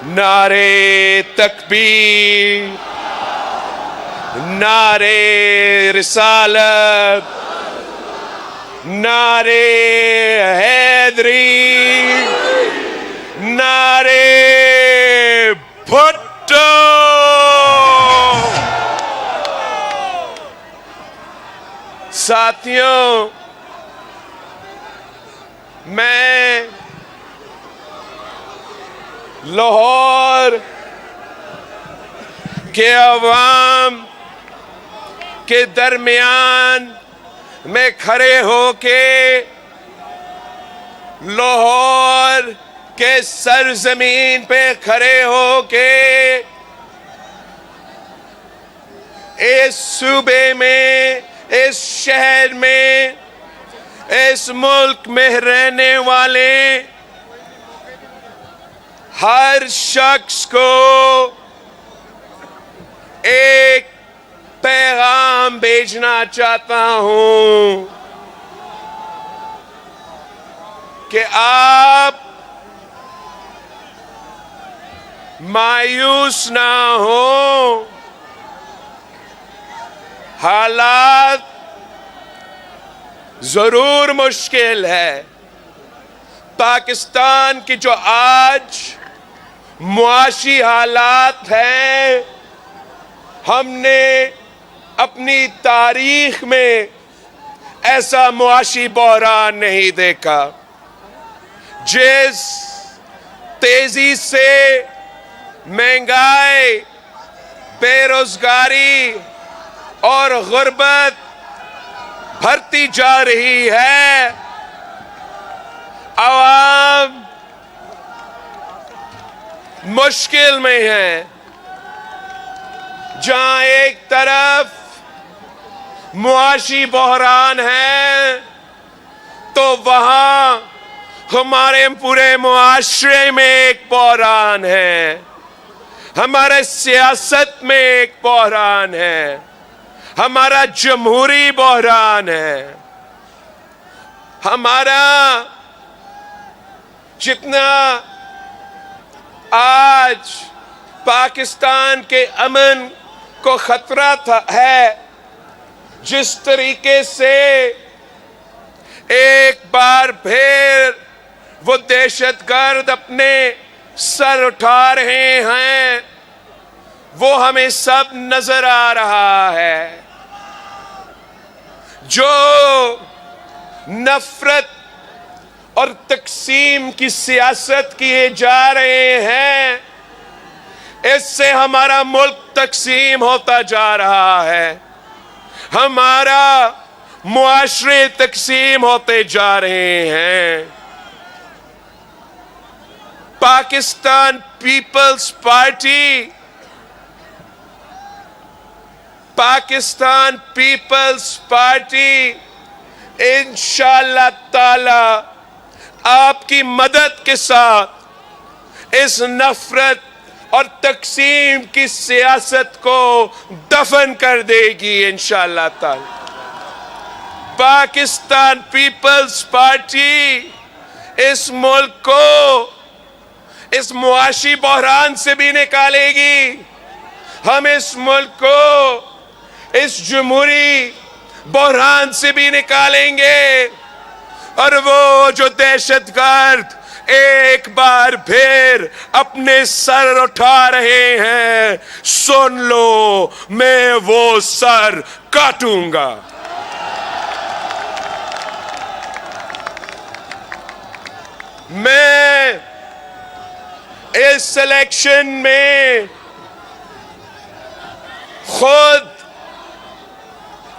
نعرے تکبیر، نعرے رسالت، نعرے حیدری، نعرے بھٹو۔ ساتھیوں، میں لاہور کے عوام کے درمیان میں کھڑے ہو کے لاہور کے سرزمین پہ کھڑے ہو کے اس صوبے میں، اس شہر میں، اس ملک میں رہنے والے ہر شخص کو ایک پیغام بھیجنا چاہتا ہوں کہ آپ مایوس نہ ہوں۔ حالات ضرور مشکل ہے۔ پاکستان کی جو آج معاشی حالات ہیں، ہم نے اپنی تاریخ میں ایسا معاشی بحران نہیں دیکھا۔ جس تیزی سے مہنگائی، بے روزگاری اور غربت بڑھتی جا رہی ہے، عوام مشکل میں ہے۔ جہاں ایک طرف معاشی بحران ہے تو وہاں ہمارے پورے معاشرے میں ایک بحران ہے، ہمارے سیاست میں ایک بحران ہے، ہمارا جمہوری بحران ہے۔ ہمارا جتنا آج پاکستان کے امن کو خطرہ ہے، جس طریقے سے ایک بار پھر وہ دہشت گرد اپنے سر اٹھا رہے ہیں، وہ ہمیں سب نظر آ رہا ہے۔ جو نفرت اور تقسیم کی سیاست کیے جا رہے ہیں، اس سے ہمارا ملک تقسیم ہوتا جا رہا ہے، ہمارا معاشرے تقسیم ہوتے جا رہے ہیں۔ پاکستان پیپلز پارٹی، پاکستان پیپلز پارٹی انشاءاللہ تعالی آپ کی مدد کے ساتھ اس نفرت اور تقسیم کی سیاست کو دفن کر دے گی انشاءاللہ تعالی۔ پاکستان پیپلز پارٹی اس ملک کو اس معاشی بحران سے بھی نکالے گی۔ ہم اس ملک کو اس جمہوری بحران سے بھی نکالیں گے، اور وہ جو دہشت گرد ایک بار پھر اپنے سر اٹھا رہے ہیں، سن لو، میں وہ سر کاٹوں گا۔ میں اس الیکشن میں خود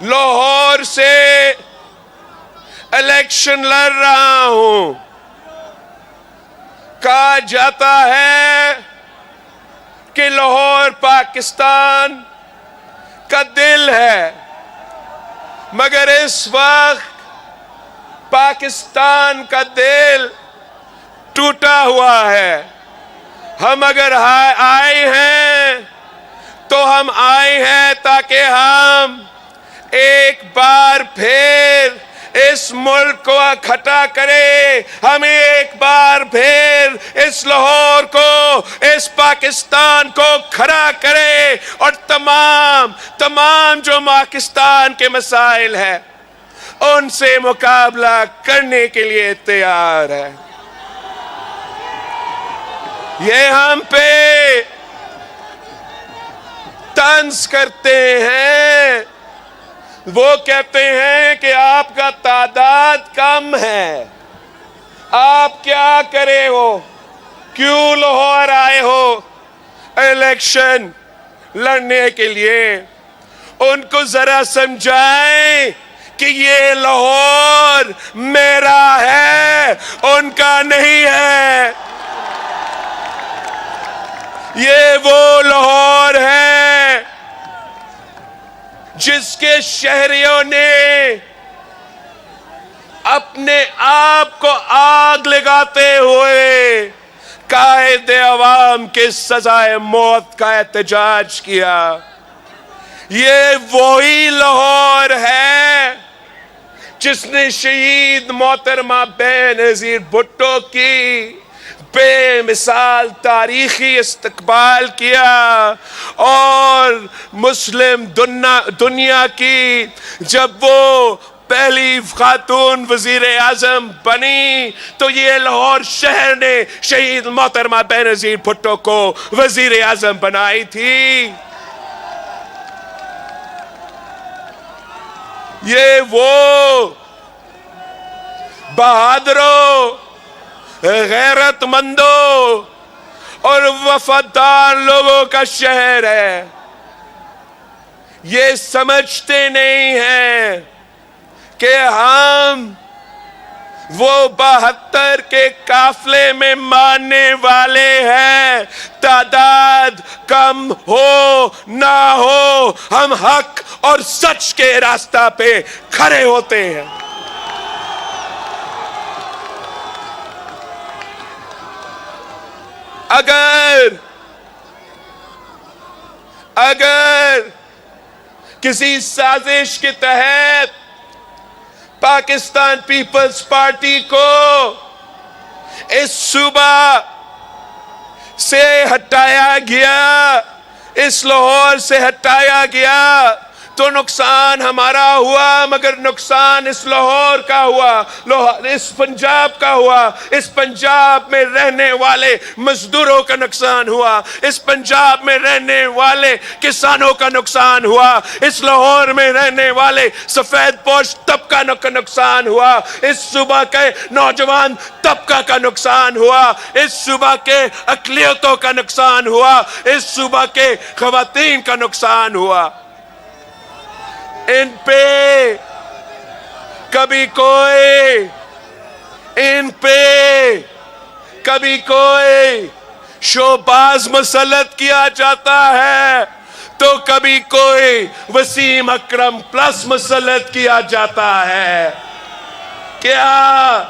لاہور سے الیکشن لڑ رہا ہوں۔ کہا جاتا ہے کہ لاہور پاکستان کا دل ہے، مگر اس وقت پاکستان کا دل ٹوٹا ہوا ہے۔ ہم اگر آئے ہیں تو ہم آئے ہیں تاکہ ہم ایک بار پھر اس ملک کو اکٹھا کرے، ہمیں ایک بار پھر اس لاہور کو، اس پاکستان کو کھڑا کرے، اور تمام جو پاکستان کے مسائل ہیں ان سے مقابلہ کرنے کے لیے تیار ہے۔ یہ ہم پہ طنز کرتے ہیں، وہ کہتے ہیں کہ آپ کا تعداد کم ہے، آپ کیا کرے ہو، کیوں لاہور آئے ہو الیکشن لڑنے کے لیے؟ ان کو ذرا سمجھائیں کہ یہ لاہور میرا ہے، ان کا نہیں ہے۔ یہ وہ لاہور ہے جس کے شہریوں نے اپنے آپ کو آگ لگاتے ہوئے قائد عوام کے سزائے موت کا احتجاج کیا۔ یہ وہی لاہور ہے جس نے شہید محترمہ بینظیر بھٹو کی بے مثال تاریخی استقبال کیا، اور مسلم دنیا کی جب وہ پہلی خاتون وزیر اعظم بنی تو یہ لاہور شہر نے شہید محترمہ بینظیر بھٹو کو وزیر اعظم بنائی تھی۔ یہ وہ بہادروں، غیرت مندوں اور وفادار لوگوں کا شہر ہے۔ یہ سمجھتے نہیں ہیں کہ ہم وہ 72 کے قافلے میں ماننے والے ہیں، تعداد کم ہو نہ ہو، ہم حق اور سچ کے راستہ پہ کھڑے ہوتے ہیں۔ اگر کسی سازش کے تحت پاکستان پیپلز پارٹی کو اس صوبہ سے ہٹایا گیا، اس لاہور سے ہٹایا گیا تو نقصان ہمارا ہوا، مگر نقصان اس لاہور کا ہوا، اس پنجاب کا ہوا، اس پنجاب میں رہنے والے مزدوروں کا نقصان ہوا، اس پنجاب میں رہنے والے کسانوں کا نقصان ہوا، اس لاہور میں رہنے والے سفید پوش طبقہ کا نقصان ہوا، اس صوبہ کے نوجوان طبقہ کا نقصان ہوا، اس صوبہ کے اقلیتوں کا نقصان ہوا، اس صوبہ کے خواتین کا نقصان ہوا۔ ان پہ کبھی کوئی شوباز مسلط کیا جاتا ہے تو کبھی کوئی وسیم اکرم پلس مسلط کیا جاتا ہے۔ کیا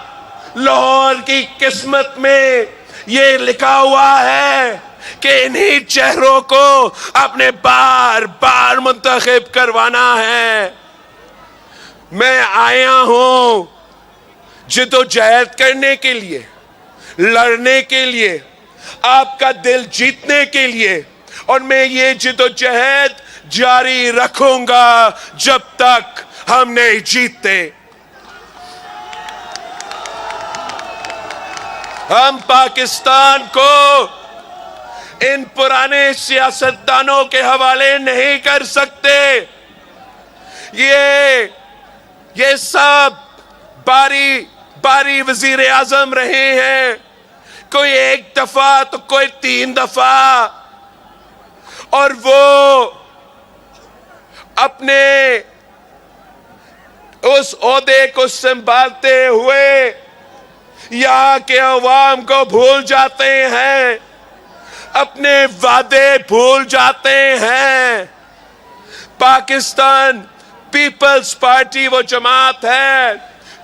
لاہور کی قسمت میں یہ لکھا ہوا ہے کہ انہی چہروں کو اپنے بار بار منتخب کروانا ہے؟ میں آیا ہوں جدوجہد کرنے کے لیے، لڑنے کے لیے، آپ کا دل جیتنے کے لیے، اور میں یہ جدوجہد جاری رکھوں گا جب تک ہم نہیں جیتتے۔ ہم پاکستان کو ان پرانے سیاستدانوں کے حوالے نہیں کر سکتے۔ یہ سب باری وزیر اعظم رہے ہیں، کوئی 1 دفعہ تو کوئی 3 دفعہ، اور وہ اپنے اس عہدے کو سنبھالتے ہوئے یہاں کے عوام کو بھول جاتے ہیں، اپنے وعدے بھول جاتے ہیں۔ پاکستان پیپلز پارٹی وہ جماعت ہے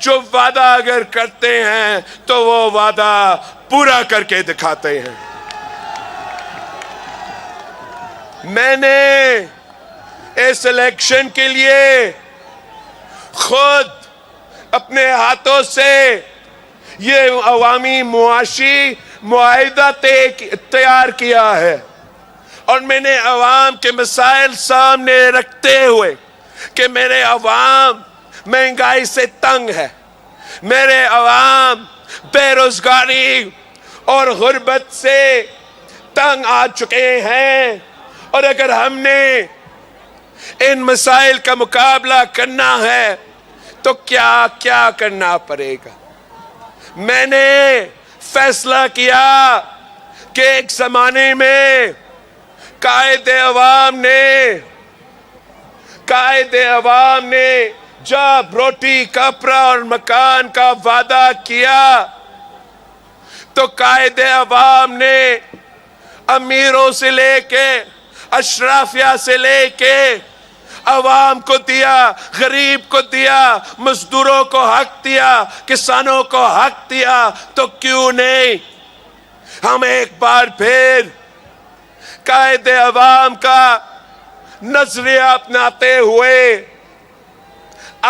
جو وعدہ اگر کرتے ہیں تو وہ وعدہ پورا کر کے دکھاتے ہیں۔ میں نے اس الیکشن کے لیے خود اپنے ہاتھوں سے یہ عوامی معاشی معاہدہ تیار کیا ہے، اور میں نے عوام کے مسائل سامنے رکھتے ہوئے کہ میرے عوام مہنگائی سے تنگ ہے، میرے عوام بے روزگاری اور غربت سے تنگ آ چکے ہیں، اور اگر ہم نے ان مسائل کا مقابلہ کرنا ہے تو کیا کیا کرنا پڑے گا۔ میں نے فیصلہ کیا کہ ایک زمانے میں قائد عوام نے جب روٹی کپڑا اور مکان کا وعدہ کیا تو قائد عوام نے امیروں سے لے کے اشرافیہ سے لے کے عوام کو دیا، غریب کو دیا، مزدوروں کو حق دیا، کسانوں کو حق دیا، تو کیوں نہیں ہم ایک بار پھر قائد عوام کا نظریہ اپناتے ہوئے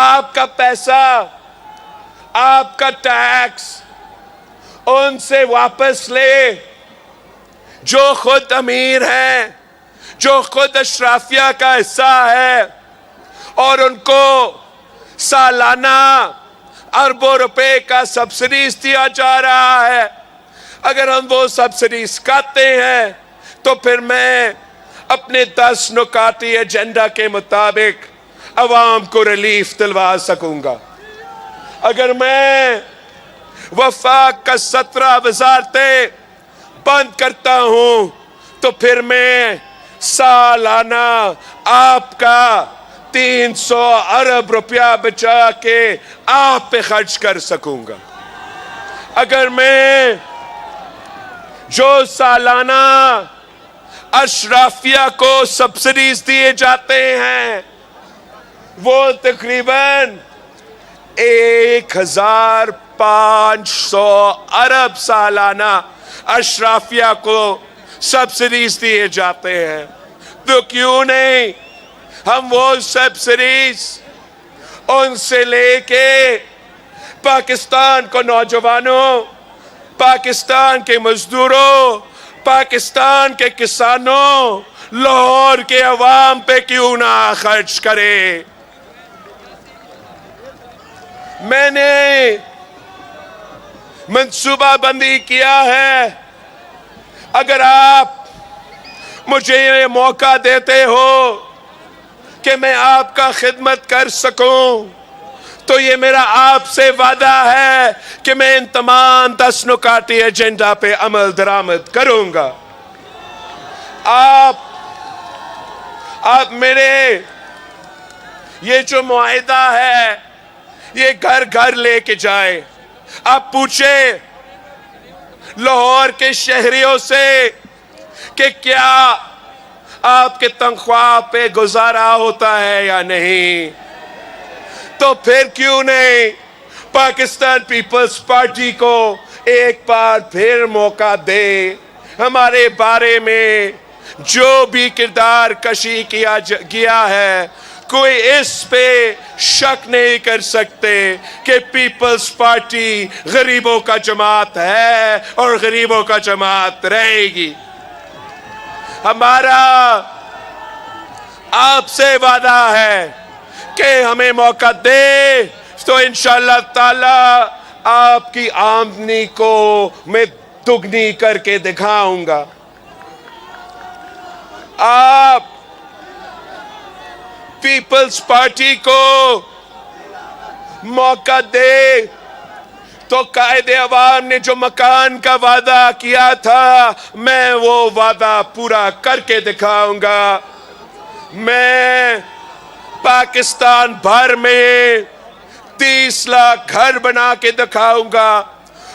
آپ کا پیسہ، آپ کا ٹیکس ان سے واپس لے جو خود امیر ہیں، جو خود اشرافیہ کا حصہ ہے، اور ان کو سالانہ اربوں روپے کا سبسڈیز دیا جا رہا ہے۔ اگر ہم وہ سبسڈیز کاٹتے ہیں تو پھر میں اپنے 10 نکاتی ایجنڈا کے مطابق عوام کو ریلیف دلوا سکوں گا۔ اگر میں وفاق کا 17 وزارتیں بند کرتا ہوں تو پھر میں سالانہ آپ کا 300 ارب روپیہ بچا کے آپ پہ خرچ کر سکوں گا۔ اگر میں جو سالانہ اشرافیہ کو سبسڈیز دیے جاتے ہیں وہ تقریباً 1500 ارب سالانہ اشرافیہ کو سبسڈیز دیے جاتے ہیں، تو کیوں نہیں ہم وہ سبسڈیز ان سے لے کے پاکستان کو نوجوانوں، پاکستان کے مزدوروں، پاکستان کے کسانوں، لاہور کے عوام پہ کیوں نہ خرچ کرے۔ میں نے منصوبہ بندی کیا ہے، اگر آپ مجھے یہ موقع دیتے ہو کہ میں آپ کا خدمت کر سکوں تو یہ میرا آپ سے وعدہ ہے کہ میں ان تمام 10 نکاتی ایجنڈا پہ عمل درآمد کروں گا۔ آپ میرے یہ جو معاہدہ ہے یہ گھر گھر لے کے جائیں۔ آپ پوچھیں لاہور کے شہریوں سے کہ کیا آپ کے تنخواہ پہ گزارا ہوتا ہے یا نہیں، تو پھر کیوں نہیں پاکستان پیپلز پارٹی کو ایک بار پھر موقع دے، ہمارے بارے میں جو بھی کردار کشی کیا ہے کوئی اس پہ شک نہیں کر سکتے کہ پیپلز پارٹی غریبوں کا جماعت ہے اور غریبوں کا جماعت رہے گی۔ ہمارا آپ سے وعدہ ہے کہ ہمیں موقع دے تو انشاءاللہ تعالی آپ کی آمدنی کو میں دگنی کر کے دکھاؤں گا۔ آپ پیپلز پارٹی کو موقع دے تو قائد عوام نے جو مکان کا وعدہ کیا تھا میں وہ وعدہ پورا کر کے دکھاؤں گا۔ میں پاکستان بھر میں 30 لاکھ گھر بنا کے دکھاؤں گا،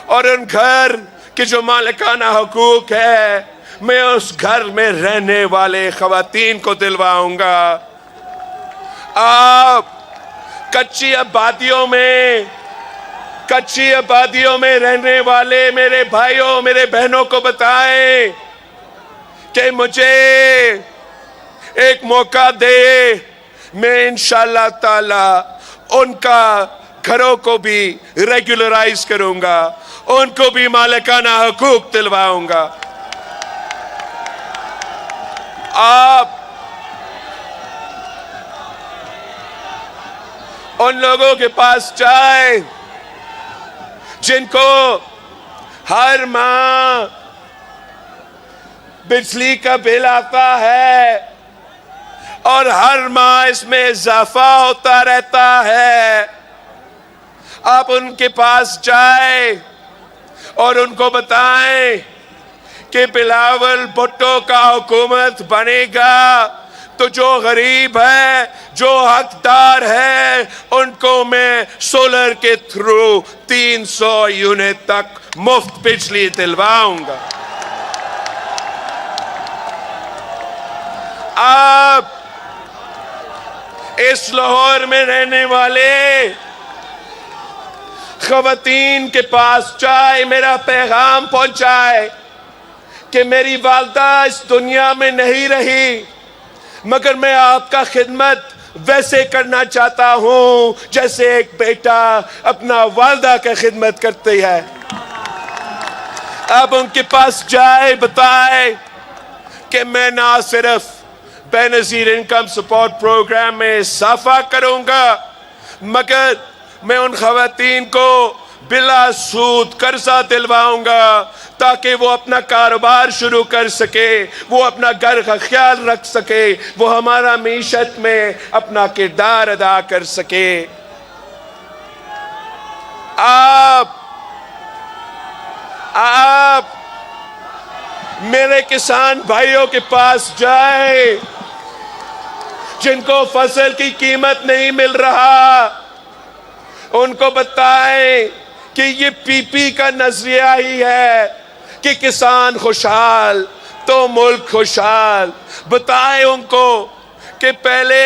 اور ان گھر کے جو مالکانہ حقوق ہے میں اس گھر میں رہنے والے خواتین کو دلواؤں گا۔ آپ کچی آبادیوں میں رہنے والے میرے بھائیوں میرے بہنوں کو بتائیں کہ مجھے ایک موقع دے، میں انشاءاللہ تعالی ان کا گھروں کو بھی ریگولرائز کروں گا، ان کو بھی مالکانہ حقوق دلواؤں گا۔ آپ ان لوگوں کے پاس جائیں جن کو ہر ماہ بجلی کا بل آتا ہے اور ہر ماہ اس میں اضافہ ہوتا رہتا ہے، آپ ان کے پاس جائیں اور ان کو بتائیں کہ بلاول بھٹو کا حکومت بنے گا تو جو غریب ہے، جو حقدار ہے، ان کو میں سولر کے تھرو 300 یونٹ تک مفت بجلی دلواؤں گا۔ آپ اس لاہور میں رہنے والے خواتین کے پاس جائے، میرا پیغام پہنچائے کہ میری والدہ اس دنیا میں نہیں رہی، مگر میں آپ کا خدمت ویسے کرنا چاہتا ہوں جیسے ایک بیٹا اپنا والدہ کا خدمت کرتی ہے۔ آپ ان کے پاس جائے، بتائے کہ میں نہ صرف بے نظیر انکم سپورٹ پروگرام میں اضافہ کروں گا، مگر میں ان خواتین کو بلا سود قرضہ دلواؤں گا تاکہ وہ اپنا کاروبار شروع کر سکے، وہ اپنا گھر کا خیال رکھ سکے، وہ ہمارا معیشت میں اپنا کردار ادا کر سکے۔ آپ میرے کسان بھائیوں کے پاس جائیں جن کو فصل کی قیمت نہیں مل رہا، ان کو بتائیں کہ یہ پی پی کا نظریہ ہی ہے کہ کسان خوشحال تو ملک خوشحال۔ بتائیں ان کو کہ پہلے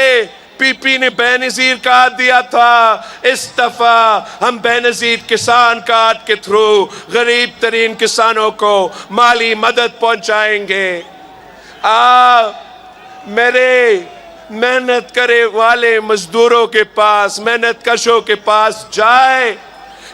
پی پی نے بے نظیر کارڈ دیا تھا، اس دفعہ ہم بے نظیر کسان کارڈ کے تھرو غریب ترین کسانوں کو مالی مدد پہنچائیں گے۔ میرے محنت کرے والے مزدوروں کے پاس، محنت کشوں کے پاس جائے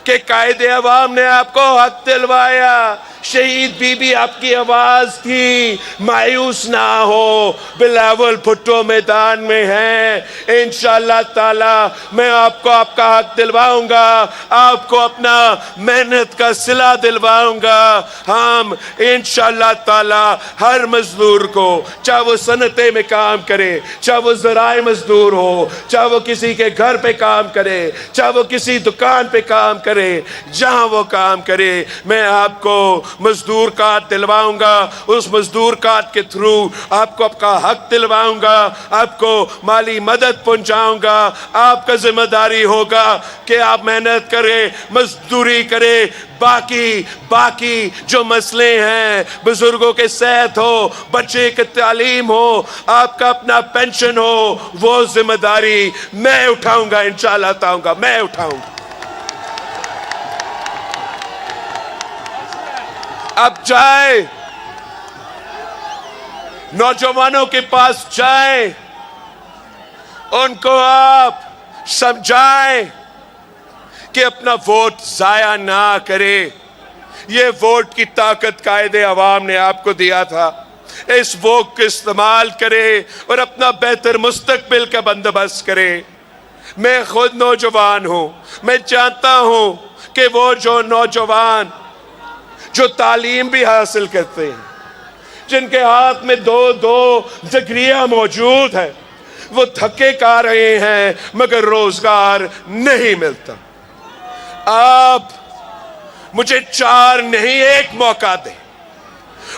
کہ قائد عوام نے آپ کو حق دلوایا، شہید بی بی آپ کی آواز تھی، مایوس نہ ہو، بلاول بھٹو میدان میں ہیں، انشاءاللہ تعالی میں آپ کو آپ کا حق دلواؤں گا، آپ کو اپنا محنت کا صلہ دلواؤں گا۔ ہم انشاءاللہ تعالی ہر مزدور کو، چاہے وہ صنعتیں میں کام کرے، چاہے وہ زراعی مزدور ہو، چاہے وہ کسی کے گھر پہ کام کرے، چاہے وہ کسی دکان پہ کام کرے، جہاں وہ کام کرے، میں آپ کو مزدور کارڈ دلواؤں گا، اس مزدور کارڈ کے تھرو آپ کو آپ کا حق دلواؤں گا، آپ کو مالی مدد پہنچاؤں گا۔ آپ کا ذمہ داری ہوگا کہ آپ محنت کریں، مزدوری کریں، باقی جو مسئلے ہیں، بزرگوں کے صحت ہو، بچے کی تعلیم ہو، آپ کا اپنا پینشن ہو، وہ ذمہ داری میں اٹھاؤں گا، انشاءاللہ تعالی میں اٹھاؤں گا۔ اب جائیں، نوجوانوں کے پاس جائیں، ان کو آپ سمجھائیں کہ اپنا ووٹ ضائع نہ کرے۔ یہ ووٹ کی طاقت قائد عوام نے آپ کو دیا تھا، اس ووٹ کو استعمال کرے اور اپنا بہتر مستقبل کا بندوبست کرے۔ میں خود نوجوان ہوں، میں جانتا ہوں کہ وہ جو نوجوان جو تعلیم بھی حاصل کرتے ہیں، جن کے ہاتھ میں دو ڈگریاں موجود ہیں، وہ دھکے کھا رہے ہیں مگر روزگار نہیں ملتا۔ آپ مجھے 4 نہیں 1 موقع دیں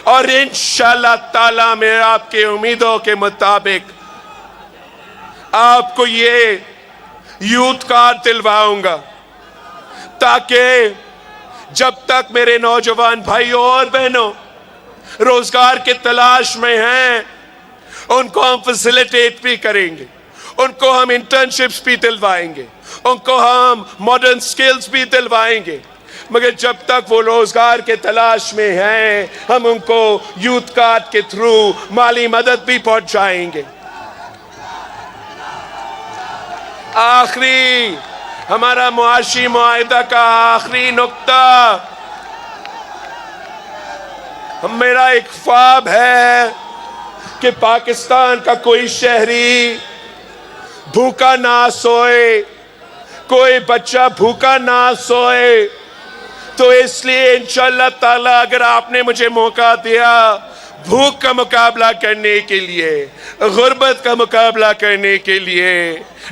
اور انشاءاللہ تعالی میں آپ کے امیدوں کے مطابق آپ کو یہ یوتھ کارڈ دلواؤں گا، تاکہ جب تک میرے نوجوان بھائیوں اور بہنوں روزگار کی تلاش میں ہیں، ان کو ہم فیسیلیٹیٹ بھی کریں گے، ان کو ہم انٹرنشپس بھی دلوائیں گے، ان کو ہم ماڈرن سکلز بھی دلوائیں گے، مگر جب تک وہ روزگار کے تلاش میں ہیں، ہم ان کو یوتھ کارڈ کے تھرو مالی مدد بھی پہنچائیں گے۔ آخری ہمارا معاشی معاہدہ کا آخری نقطہ، میرا ایک خواب ہے کہ پاکستان کا کوئی شہری بھوکا نہ سوئے، کوئی بچہ بھوکا نہ سوئے۔ تو اس لیے انشاءاللہ تعالیٰ اگر آپ نے مجھے موقع دیا بھوک کا مقابلہ کرنے کے لیے، غربت کا مقابلہ کرنے کے لیے،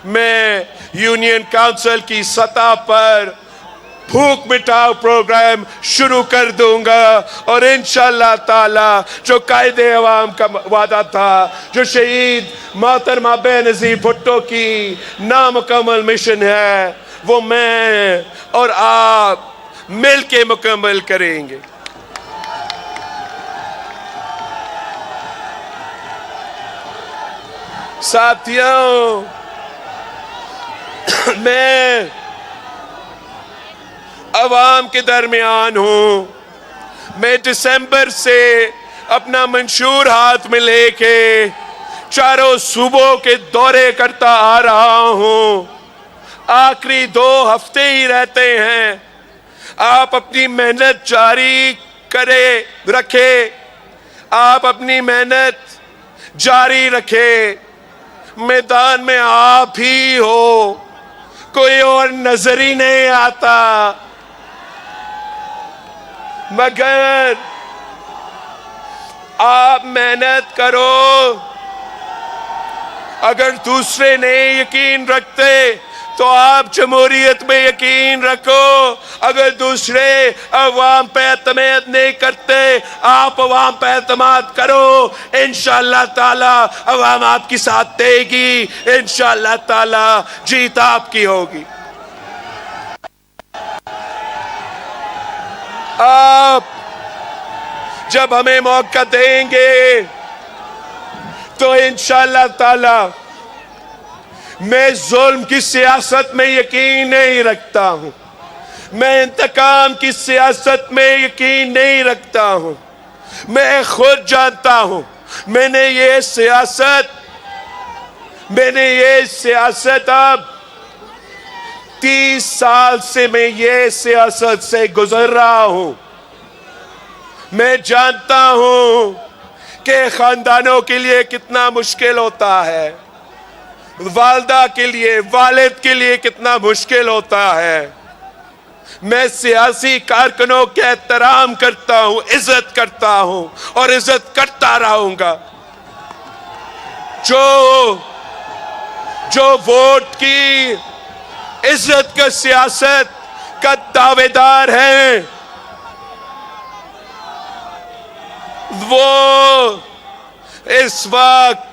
میں یونین کونسل کی سطح پر بھوک مٹاؤ پروگرام شروع کر دوں گا، اور انشاءاللہ تعالی جو قائد عوام کا وعدہ تھا، جو شہید محترمہ بے نظیر بھٹو کی نامکمل مشن ہے، وہ میں اور آپ مل کے مکمل کریں گے۔ ساتھیوں، میں عوام کے درمیان ہوں۔ میں دسمبر سے اپنا منشور ہاتھ میں لے کے چاروں صوبوں کے دورے کرتا آ رہا ہوں۔ آخری 2 ہفتے ہی رہتے ہیں، آپ اپنی محنت جاری رکھے، آپ اپنی محنت جاری رکھے۔ میدان میں آپ ہی ہو، کوئی اور نظر ہی نہیں آتا، مگر آپ محنت کرو۔ اگر دوسرے نہیں یقین رکھتے تو آپ جمہوریت میں یقین رکھو۔ اگر دوسرے عوام پہ اعتماد نہیں کرتے، آپ عوام پہ اعتماد کرو۔ انشاءاللہ تعالی عوام آپ کی ساتھ دے گی، انشاءاللہ تعالی جیت آپ کی ہوگی۔ آپ جب ہمیں موقع دیں گے تو انشاءاللہ تعالی میں ظلم کی سیاست میں یقین نہیں رکھتا ہوں، میں انتقام کی سیاست میں یقین نہیں رکھتا ہوں۔ میں خود جانتا ہوں، میں نے یہ سیاست اب 30 سال سے میں یہ سیاست سے گزر رہا ہوں۔ میں جانتا ہوں کہ خاندانوں کے لیے کتنا مشکل ہوتا ہے، والدہ کے لیے، والد کے لیے کتنا مشکل ہوتا ہے۔ میں سیاسی کارکنوں کے احترام کرتا ہوں، عزت کرتا ہوں اور عزت کرتا رہوں گا۔ جو ووٹ کی عزت کا سیاست کا دعوے دار ہیں، وہ اس وقت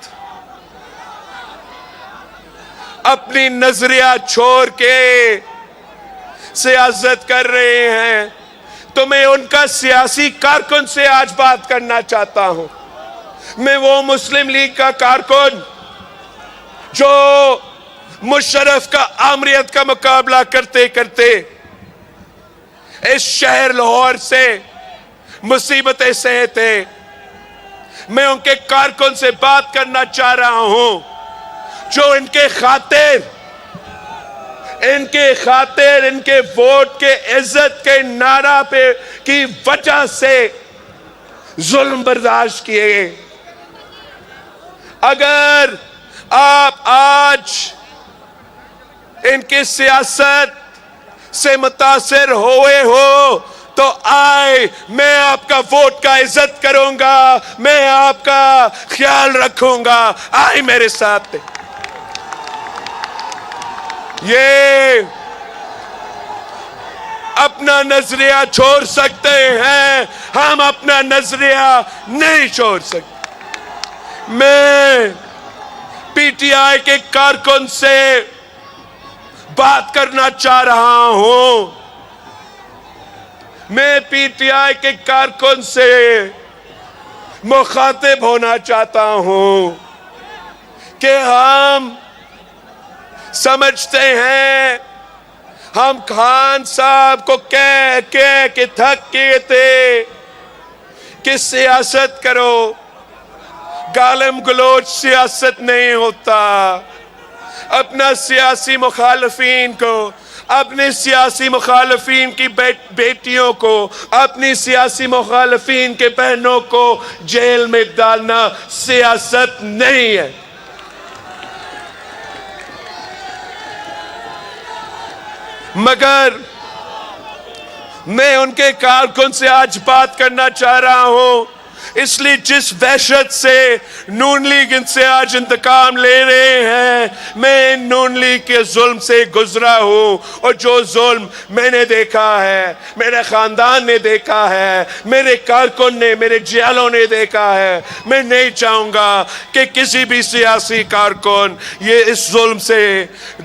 اپنی نظریہ چھوڑ کے سیاست کر رہے ہیں۔ تو میں ان کا سیاسی کارکن سے آج بات کرنا چاہتا ہوں۔ میں وہ مسلم لیگ کا کارکن جو مشرف کا آمریت کا مقابلہ کرتے کرتے اس شہر لاہور سے مصیبتیں سہے تھے، میں ان کے کارکن سے بات کرنا چاہ رہا ہوں جو ان کے خاطر، ان کے ووٹ کے عزت کے نعرہ پہ کی وجہ سے ظلم برداشت کیے۔ اگر آپ آج ان کی سیاست سے متاثر ہوئے ہو تو آئے، میں آپ کا ووٹ کا عزت کروں گا، میں آپ کا خیال رکھوں گا، آئے میرے ساتھ۔ یہ اپنا نظریہ چھوڑ سکتے ہیں، ہم اپنا نظریہ نہیں چھوڑ سکتے۔ میں پی ٹی آئی کے کارکن سے بات کرنا چاہ رہا ہوں، میں پی ٹی آئی کے کارکن سے مخاطب ہونا چاہتا ہوں کہ ہم سمجھتے ہیں، ہم خان صاحب کو کہہ کے تھک گئے تھے کہ سیاست کرو، گالم گلوچ سیاست نہیں ہوتا۔ اپنا سیاسی مخالفین کو اپنے سیاسی مخالفین کی بیٹیوں کو، اپنی سیاسی مخالفین کے بہنوں کو جیل میں ڈالنا سیاست نہیں ہے۔ مگر میں ان کے کارکن سے آج بات کرنا چاہ رہا ہوں، اس لیے جس وحشت سے نون لیگ ان سے آج انتقام لے رہے ہیں، میں نون لیگ کے ظلم سے گزرا ہوں، اور جو ظلم میں نے دیکھا ہے، میرے خاندان نے دیکھا ہے، میرے کارکن نے، میرے جیلوں نے دیکھا ہے، میں نہیں چاہوں گا کہ کسی بھی سیاسی کارکن یہ اس ظلم سے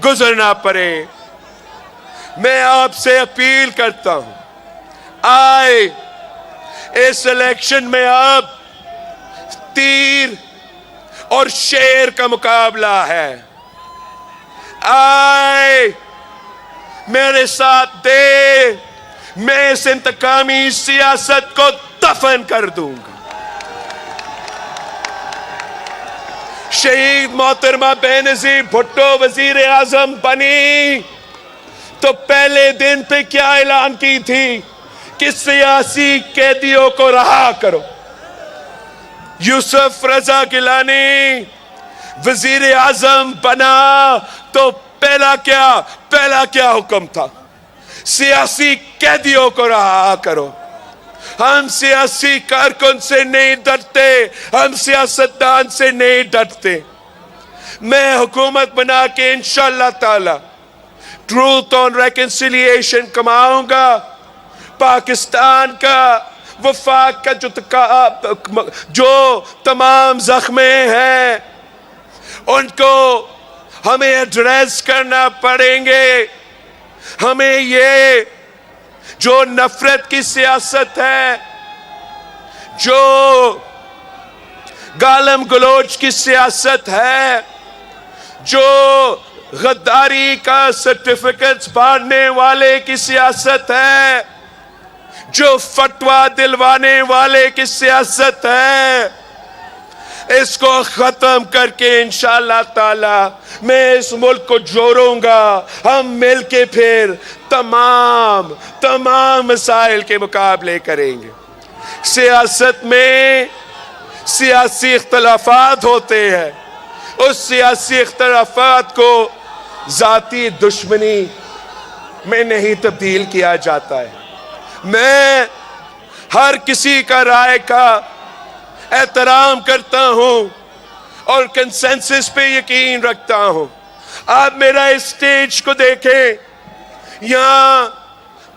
گزرنا پڑے۔ میں آپ سے اپیل کرتا ہوں، آئے اس الیکشن میں اب تیر اور شیر کا مقابلہ ہے۔ آئے میرے ساتھ دے، میں اس انتقامی سیاست کو دفن کر دوں گا۔ شہید محترمہ بے نظیر بھٹو وزیر اعظم بنی تو پہلے دن پہ کیا اعلان کی تھی کہ سیاسی قیدیوں کو رہا کرو۔ یوسف رضا گیلانی وزیر اعظم بنا تو پہلا کیا حکم تھا؟ سیاسی قیدیوں کو رہا کرو۔ ہم سیاسی کارکن سے نہیں ڈرتے، ہم سیاستدان سے نہیں ڈرتے۔ میں حکومت بنا کے انشاءاللہ تعالی ٹروتھ اور ریکنسیلیشن کماؤں گا۔ پاکستان کا وفاق کا جو تمام زخمیں ہیں ان کو ہمیں ایڈریس کرنا پڑیں گے۔ ہمیں یہ جو نفرت کی سیاست ہے، جو گالم گلوچ کی سیاست ہے، جو غداری کا سرٹیفکیٹس بانٹنے والے کی سیاست ہے، جو فتویٰ دلوانے والے کی سیاست ہے، اس کو ختم کر کے انشاءاللہ تعالی میں اس ملک کو جوڑوں گا۔ ہم مل کے پھر تمام مسائل کے مقابلے کریں گے۔ سیاست میں سیاسی اختلافات ہوتے ہیں، اس سیاسی اختلافات کو ذاتی دشمنی میں نہیں تبدیل کیا جاتا ہے۔ میں ہر کسی کا رائے کا احترام کرتا ہوں اور کنسنسس پہ یقین رکھتا ہوں۔ آپ میرا اس سٹیج کو دیکھیں، یہاں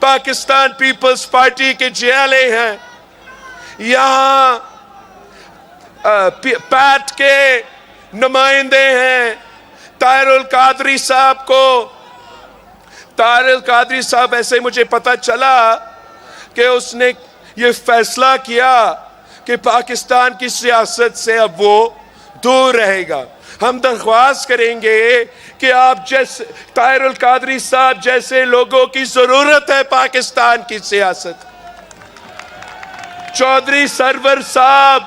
پاکستان پیپلز پارٹی کے جیلے ہیں، یہاں پیٹ کے نمائندے ہیں۔ طاہر القادری صاحب ایسے مجھے پتا چلا کہ اس نے یہ فیصلہ کیا کہ پاکستان کی سیاست سے اب وہ دور رہے گا۔ ہم درخواست کریں گے کہ آپ جیسے طاہر القادری صاحب جیسے لوگوں کی ضرورت ہے پاکستان کی سیاست۔ چودھری سرور صاحب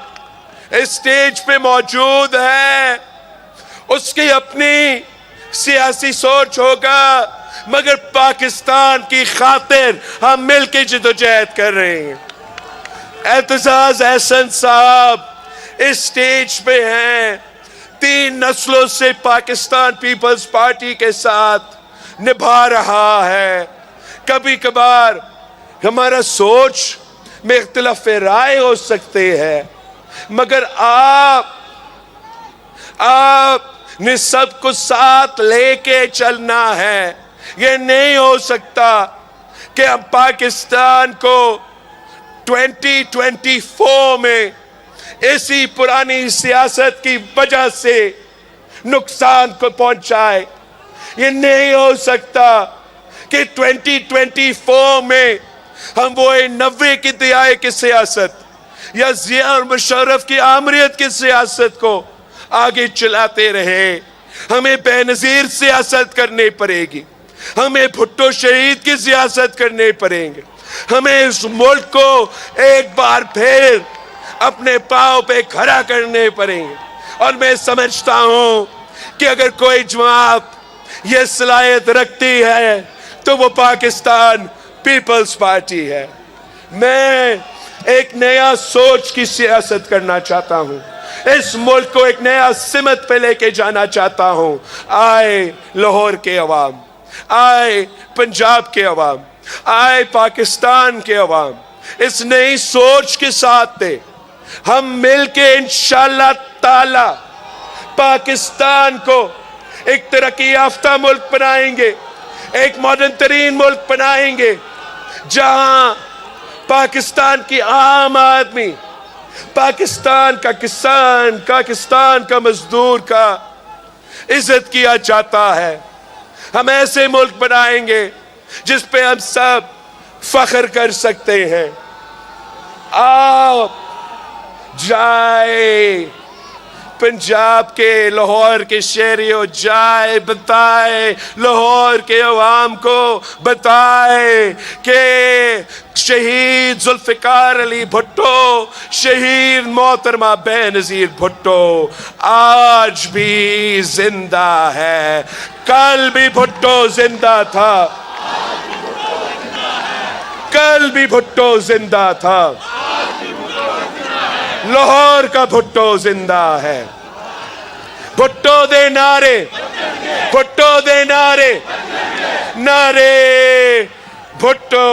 اس سٹیج پہ موجود ہے، اس کی اپنی سیاسی سوچ ہوگا، مگر پاکستان کی خاطر ہم مل کے جدوجہد کر رہے ہیں۔ اعتزاز احسن صاحب اس سٹیج پہ ہیں، 3 نسلوں سے پاکستان پیپلز پارٹی کے ساتھ نبھا رہا ہے۔ کبھی کبھار ہمارا سوچ میں اختلاف رائے ہو سکتے ہیں، مگر آپ نے سب کو ساتھ لے کے چلنا ہے۔ یہ نہیں ہو سکتا کہ ہم پاکستان کو 2024 میں اسی پرانی سیاست کی وجہ سے نقصان کو پہنچائے۔ یہ نہیں ہو سکتا کہ 2024 میں ہم وہ 90 کی دہائی کی سیاست یا ضیاء اور مشرف کی آمریت کی سیاست کو آگے چلاتے رہے۔ ہمیں بے نظیر سیاست کرنی پڑے گی، ہمیں بھٹو شہید کی سیاست کرنی پڑیں گے، ہمیں اس ملک کو ایک بار پھر اپنے پاؤں پہ کھڑا کرنے پڑیں گے۔ اور میں سمجھتا ہوں کہ اگر کوئی جماعت یہ صلاحیت رکھتی ہے تو وہ پاکستان پیپلز پارٹی ہے. میں ایک نیا سوچ کی سیاست کرنا چاہتا ہوں. اس ملک کو ایک نیا سمت پہ لے کے جانا چاہتا ہوں. آئے لاہور کے عوام, آئے پنجاب کے عوام, آئے پاکستان کے عوام, اس نئی سوچ کے ساتھ تھے ہم مل کے انشاءاللہ تعالی پاکستان کو ایک ترقی یافتہ ملک بنائیں گے, ایک ماڈرن ترین ملک بنائیں گے, جہاں پاکستان کی عام آدمی, پاکستان کا کسان, پاکستان کا مزدور کا عزت کیا جاتا ہے. ہم ایسے ملک بنائیں گے جس پہ ہم سب فخر کر سکتے ہیں. آپ جائے پنجاب کے, لاہور کے شہریوں, جائے بتائے لاہور کے عوام کو, بتائے کہ شہید ذوالفقار علی بھٹو, شہید محترمہ بے نظیر بھٹو آج بھی زندہ ہے. کل بھی بھٹو زندہ تھا, کل بھی بھٹو زندہ تھا, لاہور کا بھٹو زندہ ہے. بھٹو دے نعرے, بھٹو دے نعرے, نعرے بھٹو.